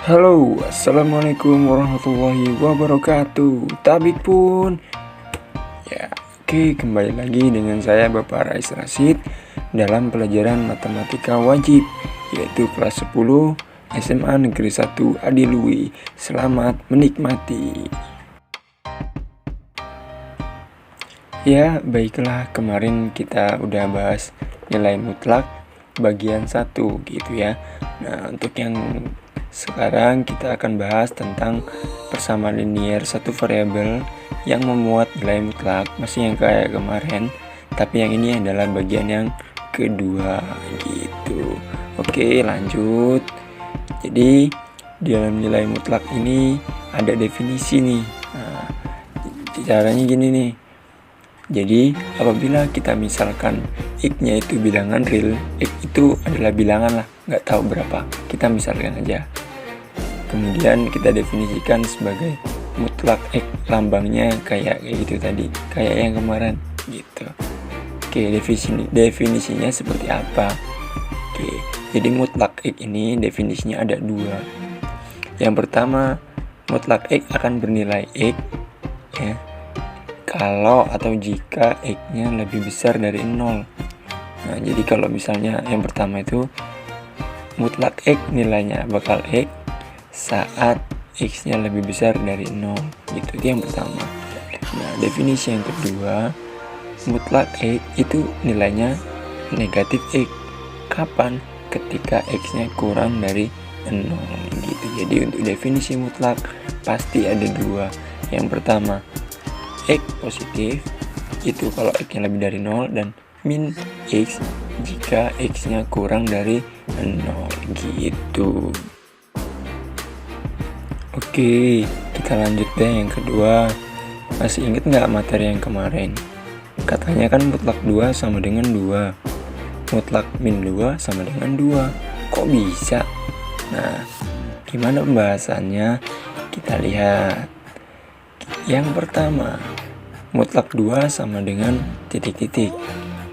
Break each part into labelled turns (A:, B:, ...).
A: Halo, assalamualaikum warahmatullahi wabarakatuh. Tabik pun. Ya, oke, kembali lagi dengan saya Bapak Rais Rasid dalam pelajaran matematika wajib, yaitu kelas 10 SMA Negeri 1 Adilui. Selamat menikmati. Ya, baiklah, kemarin kita udah bahas nilai mutlak bagian 1 gitu ya. Nah, untuk yang sekarang kita akan bahas tentang persamaan linier satu variabel yang memuat nilai mutlak, masih yang kayak kemarin, tapi yang ini adalah bagian yang kedua gitu. Oke, lanjut. Jadi dalam nilai mutlak ini ada definisi nih. Nah, caranya gini nih. Jadi apabila kita misalkan x-nya itu bilangan real, x itu adalah bilangan lah, nggak tahu berapa, kita misalkan aja. Kemudian kita definisikan sebagai mutlak x, lambangnya kayak gitu tadi, kayak yang kemarin gitu. Oke, definisinya seperti apa? Oke, jadi mutlak x ini definisinya ada dua. Yang pertama, mutlak x akan bernilai x ya, kalau atau jika x-nya lebih besar dari 0. Nah, jadi kalau misalnya yang pertama itu mutlak x nilainya bakal x saat x-nya lebih besar dari 0. Gitu, itu yang pertama. Nah, definisi yang kedua, mutlak x itu nilainya negatif x. Kapan? Ketika x-nya kurang dari 0 gitu. Jadi untuk definisi mutlak pasti ada dua. Yang pertama, x positif itu kalau x-nya lebih dari 0, dan min x jika x-nya kurang dari 0 gitu. Oke, kita lanjut deh yang kedua. Masih inget nggak materi yang kemarin? Katanya kan mutlak 2 sama dengan 2, mutlak min 2 sama dengan 2. Kok bisa? Nah, gimana pembahasannya? Kita lihat. Yang pertama, mutlak 2 sama dengan titik-titik.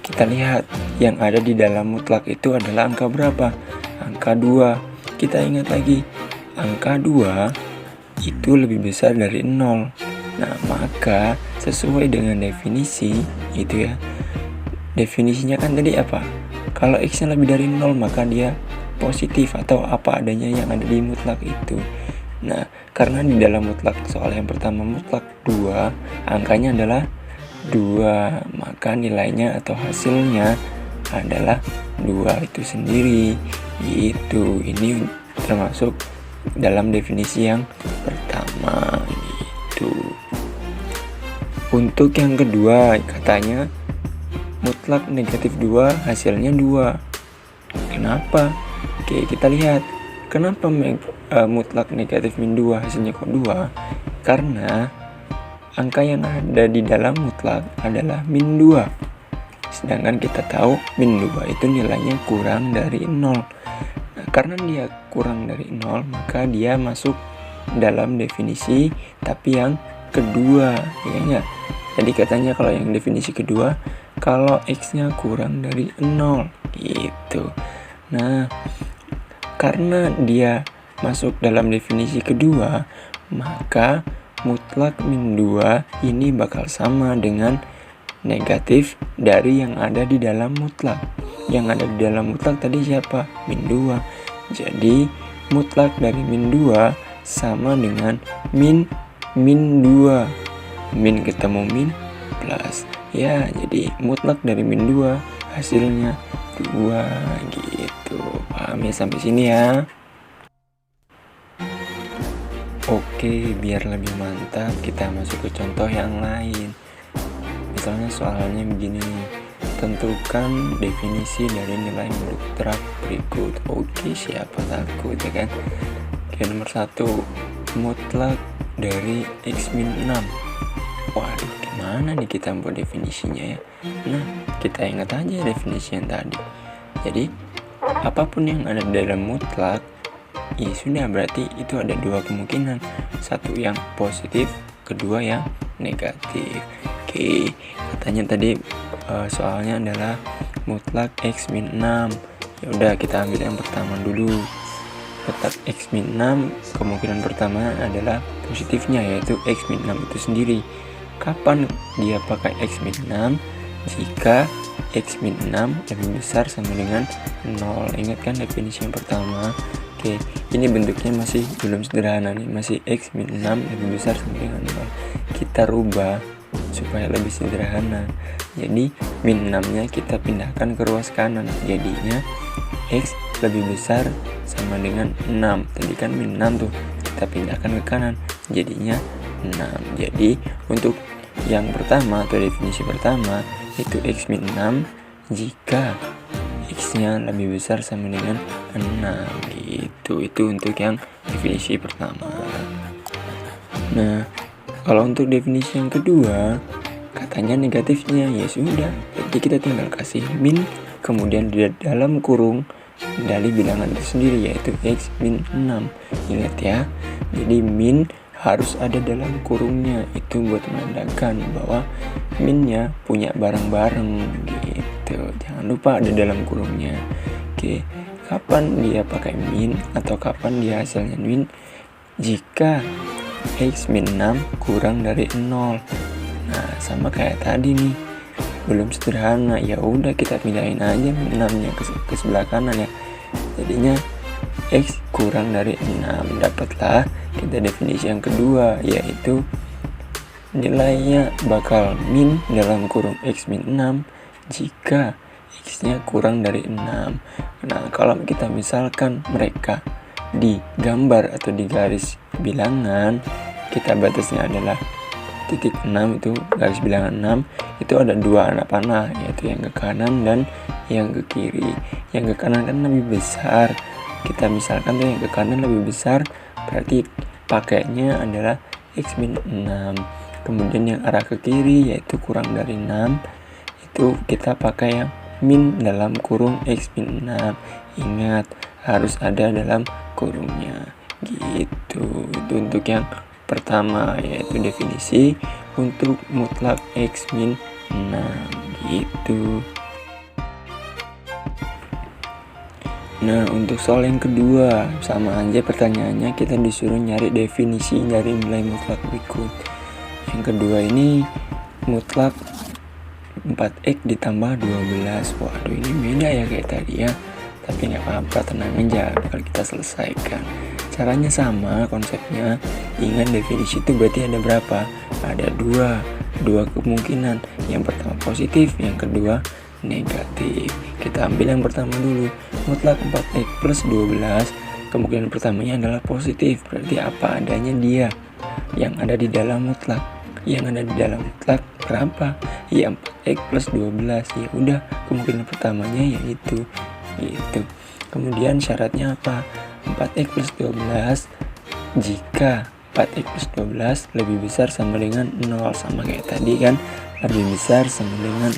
A: Kita lihat yang ada di dalam mutlak itu adalah angka berapa? Angka 2. Kita ingat lagi, angka 2 itu lebih besar dari 0. Nah, maka sesuai dengan definisi itu ya. Definisinya kan tadi apa? Kalau x-nya lebih dari 0 maka dia positif atau apa adanya yang ada di mutlak itu. Nah, karena di dalam mutlak soal yang pertama mutlak 2, angkanya adalah 2, maka nilainya atau hasilnya adalah 2 itu sendiri. Itu ini termasuk dalam definisi yang pertama gitu. Untuk yang kedua, katanya mutlak negatif 2 hasilnya 2. Kenapa? Oke, kita lihat. Kenapa mutlak negatif min 2 hasilnya kok 2? Karena angka yang ada di dalam mutlak adalah min 2. Sedangkan kita tahu min 2 itu nilainya kurang dari 0. Nah, karena dia kurang dari 0, maka dia masuk dalam definisi tapi yang kedua, ya enggak? Jadi katanya kalau yang definisi kedua, kalau x-nya kurang dari 0 gitu. Nah, karena dia masuk dalam definisi kedua, maka mutlak min 2 ini bakal sama dengan negatif dari yang ada di dalam mutlak. Yang ada di dalam mutlak tadi siapa? Min 2. Jadi mutlak dari min 2 sama dengan min 2. Min ketemu min plus. Ya, jadi mutlak dari min 2 hasilnya 2 gitu. Paham ya sampai sini ya? Oke, biar lebih mantap kita masuk ke contoh yang lain. Misalnya soalnya begini nih, tentukan definisi dari nilai mutlak berikut. Oke, siapa takut ya kan? Oke, nomor 1, mutlak dari x min 6. Waduh, gimana nih kita buat definisinya ya? Nah, kita ingat aja definisi yang tadi. Jadi apapun yang ada di dalam mutlak, ya sudah, berarti itu ada dua kemungkinan. Satu yang positif, kedua yang negatif. Oke, katanya tadi soalnya adalah mutlak x min 6. Ya udah, kita ambil yang pertama dulu. tetap X min 6, kemungkinan pertama adalah positifnya, yaitu X min 6 itu sendiri. Kapan dia pakai X min 6? Jika X min 6 lebih besar sama dengan 0. Ingat kan definisi yang pertama? Oke, ini bentuknya masih belum sederhana nih, masih X min 6 lebih besar sama dengan 0. Kita rubah supaya lebih sederhana. Jadi min 6 nya kita pindahkan ke ruas kanan, jadinya X lebih besar sama dengan 6. Tadi kan min 6 tuh, kita pindahkan ke kanan, jadinya 6. Jadi untuk yang pertama atau definisi pertama itu X min 6 jika X nya lebih besar sama dengan 6 gitu. Itu untuk yang definisi pertama. Nah, kalau untuk definisi yang kedua katanya negatifnya, ya sudah, jadi kita tinggal kasih min, kemudian di dalam kurung dari bilangan itu sendiri, yaitu X min 6. Ingat ya, jadi min harus ada dalam kurungnya, itu buat menandakan bahwa minnya punya bareng-bareng gitu. Jangan lupa ada dalam kurungnya. Oke, kapan dia pakai min atau kapan dia hasilnya min? Jika X min 6 kurang dari 0. Nah, sama kayak tadi nih, belum sederhana, ya udah kita pindahin aja min 6 nya ke sebelah kanan ya. Jadinya X kurang dari 6. Dapatlah kita definisi yang kedua, yaitu nilainya bakal min dalam kurung X min 6 jika X nya kurang dari 6. Nah, kalau kita misalkan mereka di gambar atau di garis bilangan, kita batasnya adalah titik 6, itu garis bilangan 6, itu ada dua anak panah, yaitu yang ke kanan dan yang ke kiri. Yang ke kanan kan lebih besar, kita misalkan tuh yang ke kanan lebih besar, berarti pakainya adalah X min 6. Kemudian yang arah ke kiri yaitu kurang dari 6, itu kita pakai yang min dalam kurung X min 6. Ingat, harus ada dalam kurungnya gitu. Itu untuk yang pertama, yaitu definisi untuk mutlak X min 6 gitu. Nah, untuk soal yang kedua sama aja pertanyaannya, kita disuruh nyari definisi dari nilai mutlak berikut. Yang kedua ini mutlak 4x ditambah 12. Waduh, ini beda ya kayak tadi ya, tapi nggak apa-apa, tenang aja, bakal kita selesaikan. Caranya sama konsepnya. Ingat definisi itu berarti ada berapa? Ada dua kemungkinan. Yang pertama positif, yang kedua negatif. Kita ambil yang pertama dulu, mutlak 4x plus 12. Kemungkinan pertamanya adalah positif, berarti apa adanya dia yang ada di dalam mutlak. Yang ada di dalam mutlak berapa? Ya 4x plus 12. Ya udah, kemungkinan pertamanya yaitu gitu. Kemudian syaratnya apa? 4x plus 12 jika 4x plus 12 lebih besar sama dengan 0. Sama kayak tadi kan, lebih besar sama dengan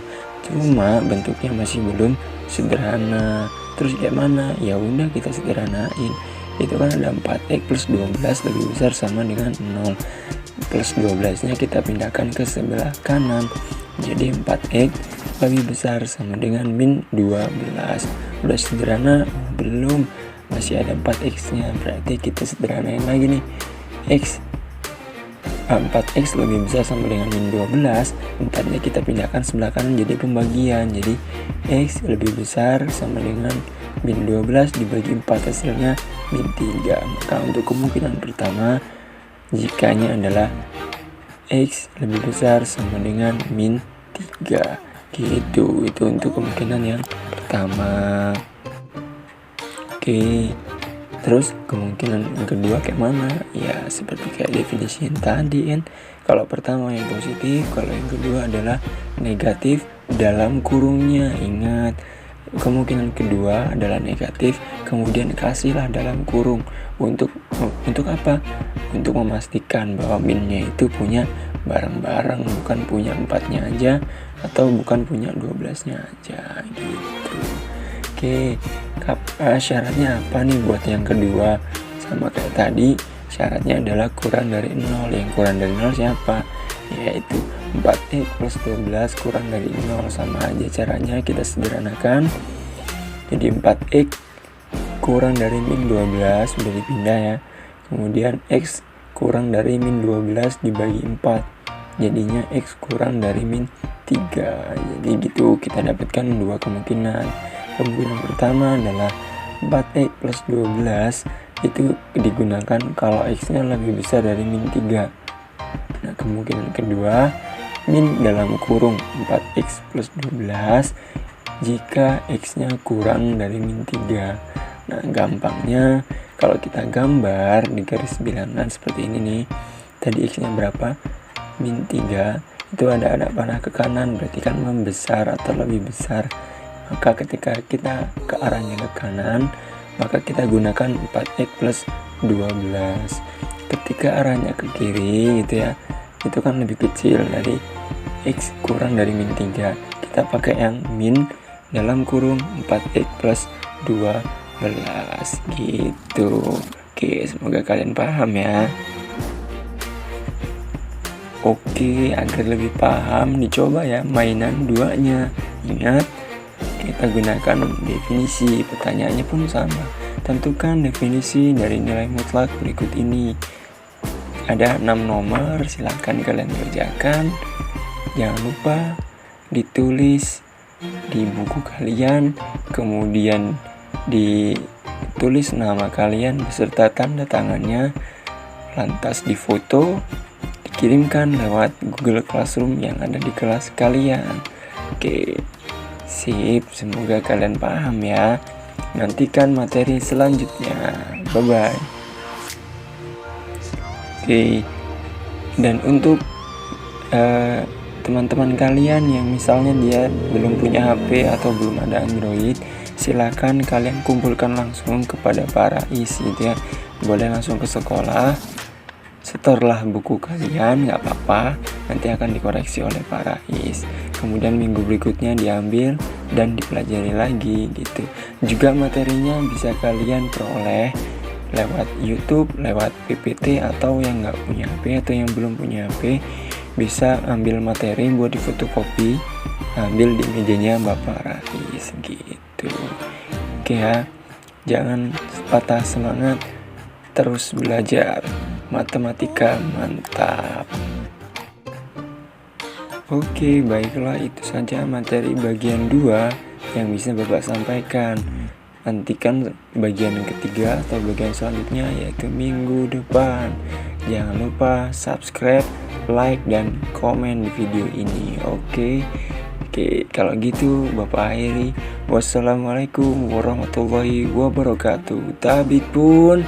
A: 0. Cuma bentuknya masih belum sederhana. Terus kayak mana? Ya udah, kita sederhanain. Itu kan ada 4x plus 12 lebih besar sama dengan 0. Plus 12 nya kita pindahkan ke sebelah kanan, jadi 4x lebih besar sama dengan min 12. Udah sederhana? Belum, masih ada 4x nya, berarti kita sederhanain lagi nih. 4x lebih besar sama dengan min 12, 4 nya kita pindahkan sebelah kanan jadi pembagian, jadi X lebih besar sama dengan min 12 dibagi 4, hasilnya min 3. Maka untuk kemungkinan pertama, jikanya adalah X lebih besar sama dengan min 3 gitu. Itu untuk kemungkinan yang pertama. Oke, terus kemungkinan yang kedua kayak mana? Ya seperti kayak definisi yang tadi kan. Kalau pertama yang positif, kalau yang kedua adalah negatif dalam kurungnya. Ingat, kemungkinan kedua adalah negatif, kemudian kasihlah dalam kurung. Untuk apa? Untuk memastikan bahwa minnya itu punya bareng-bareng, bukan punya 4-nya aja atau bukan punya 12-nya aja gitu. Oke, syaratnya apa nih buat yang kedua? Sama kayak tadi, syaratnya adalah kurang dari 0. Yang kurang dari 0 siapa? Yaitu 4x plus 12 kurang dari 0. Sama aja caranya, kita sederhanakan. Jadi 4x kurang dari min 12 sudah dipindah ya. Kemudian X kurang dari min 12 dibagi 4, jadinya X kurang dari min 3. Jadi gitu kita dapatkan dua kemungkinan. Kemungkinan pertama adalah 4X plus 12 itu digunakan kalau X nya lebih besar dari min 3. Nah kemungkinan kedua, min dalam kurung 4X plus 12 jika X nya kurang dari min 3. Nah gampangnya kalau kita gambar di garis bilangan seperti ini nih, tadi X nya berapa? Min 3, itu ada panah ke kanan, berarti kan membesar atau lebih besar. Maka ketika kita ke arahnya ke kanan, maka kita gunakan 4X plus 12. Ketika arahnya ke kiri gitu ya, itu kan lebih kecil dari X kurang dari min 3, kita pakai yang min dalam kurung 4X plus 12 gitu. Oke, semoga kalian paham ya. Oke, agar lebih paham dicoba ya mainan duanya. Ingat, kita gunakan definisi, pertanyaannya pun sama. Tentukan definisi dari nilai mutlak berikut ini. Ada 6 nomor, silahkan kalian kerjakan. Jangan lupa ditulis di buku kalian, kemudian ditulis nama kalian beserta tanda tangannya, lantas difoto, dikirimkan lewat Google Classroom yang ada di kelas kalian. Oke, sip, semoga kalian paham ya. Nantikan materi selanjutnya. Bye-bye. Oke, dan untuk teman-teman kalian yang misalnya dia belum punya HP atau belum ada Android, silakan kalian kumpulkan langsung kepada para IS gitu ya. Boleh langsung ke sekolah, setorlah buku kalian, nggak apa-apa, nanti akan dikoreksi oleh para IS. Kemudian minggu berikutnya diambil dan dipelajari lagi gitu. Juga materinya bisa kalian peroleh lewat YouTube, lewat PPT, atau yang nggak punya HP atau yang belum punya HP bisa ambil materi buat difotokopi, ambil di mejanya Bapak Rais gitu. Oke ya, jangan patah semangat, terus belajar. Matematika mantap. Oke, baiklah, itu saja materi bagian 2 yang bisa Bapak sampaikan. Nantikan bagian ketiga atau bagian selanjutnya, yaitu minggu depan. Jangan lupa subscribe, like, dan komen di video ini. Oke, kalau gitu Bapak akhiri. Wassalamualaikum warahmatullahi wabarakatuh. Tabik pun.